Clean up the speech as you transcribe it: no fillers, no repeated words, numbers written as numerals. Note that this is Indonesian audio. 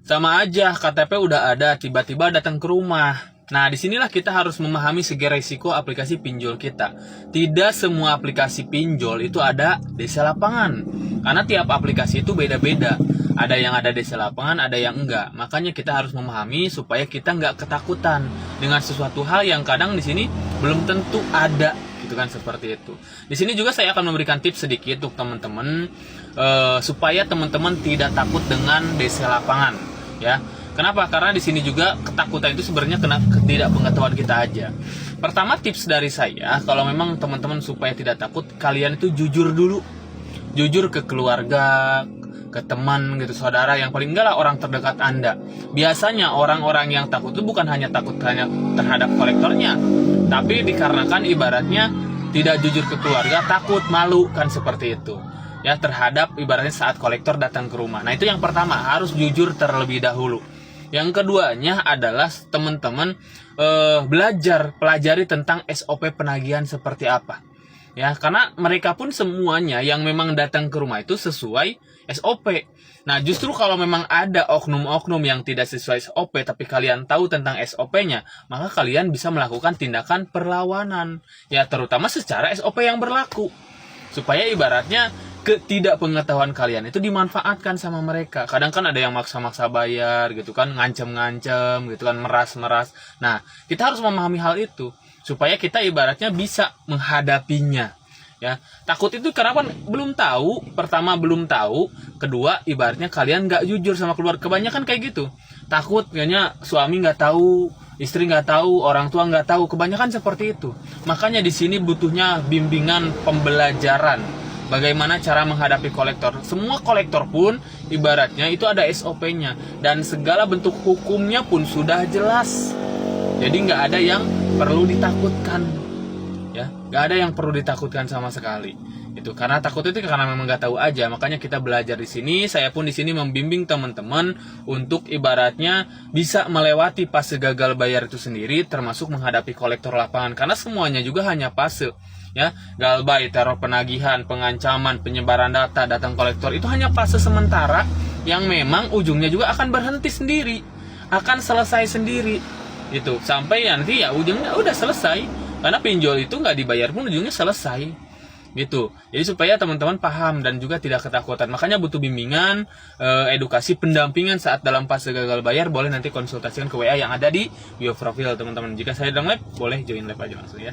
Sama aja KTP udah ada, tiba-tiba datang ke rumah. Nah, disinilah kita harus memahami segi resiko aplikasi pinjol kita. Tidak semua aplikasi pinjol itu ada DC Lapangan. Karena tiap aplikasi itu beda-beda. Ada yang ada DC Lapangan, ada yang enggak. Makanya kita harus memahami supaya kita nggak ketakutan dengan sesuatu hal yang kadang di sini belum tentu ada. Gitu kan, seperti itu. Di sini juga saya akan memberikan tips sedikit untuk teman-teman supaya teman-teman tidak takut dengan DC Lapangan, ya. Kenapa? Karena di sini juga ketakutan itu sebenarnya kena ketidakpengetahuan kita aja. Pertama, tips dari saya, kalau memang teman-teman supaya tidak takut, kalian itu jujur dulu. Jujur ke keluarga, ke teman gitu, saudara, yang paling enggak lah orang terdekat Anda. Biasanya orang-orang yang takut itu bukan hanya takut hanya terhadap kolektornya, tapi dikarenakan ibaratnya tidak jujur ke keluarga, takut, malu, kan seperti itu. Ya, terhadap ibaratnya saat kolektor datang ke rumah. Nah, itu yang pertama, harus jujur terlebih dahulu. Yang keduanya adalah teman-teman pelajari tentang SOP penagihan seperti apa. Ya, karena mereka pun semuanya yang memang datang ke rumah itu sesuai SOP. Nah, justru kalau memang ada oknum-oknum yang tidak sesuai SOP, tapi kalian tahu tentang SOP-nya, maka kalian bisa melakukan tindakan perlawanan. Ya, terutama secara SOP yang berlaku. Supaya ibaratnya ketidakpengetahuan kalian itu dimanfaatkan sama mereka. Kadang kan ada yang maksa-maksa bayar gitu kan, ngancem-ngancem gitu kan, meras-meras. Nah, kita harus memahami hal itu supaya kita ibaratnya bisa menghadapinya. Ya, takut itu karena kan belum tahu. Pertama belum tahu, kedua ibaratnya kalian nggak jujur sama keluarga. Kebanyakan kayak gitu. Takut kayaknya suami nggak tahu, istri nggak tahu, orang tua nggak tahu. Kebanyakan seperti itu. Makanya di sini butuhnya bimbingan pembelajaran. Bagaimana cara menghadapi kolektor. Semua kolektor pun ibaratnya itu ada SOP-nya. Dan segala bentuk hukumnya pun sudah jelas. Jadi nggak ada yang perlu ditakutkan. Ya, nggak ada yang perlu ditakutkan sama sekali. Itu karena takut itu karena memang nggak tahu aja. Makanya kita belajar di sini. Saya pun di sini membimbing teman-teman untuk ibaratnya bisa melewati fase gagal bayar itu sendiri, termasuk menghadapi kolektor lapangan. Karena semuanya juga hanya fase. Ya, galbay, teror penagihan, pengancaman, penyebaran data, datang kolektor itu hanya fase sementara yang memang ujungnya juga akan berhenti sendiri, akan selesai sendiri, itu sampai nanti ya ujungnya udah selesai, karena pinjol itu nggak dibayar pun ujungnya selesai, gitu. Jadi supaya teman-teman paham dan juga tidak ketakutan, makanya butuh bimbingan, edukasi, pendampingan saat dalam fase gagal bayar. Boleh nanti konsultasikan ke WA yang ada di bio profil teman-teman. Jika saya sedang live, boleh join live aja langsung ya.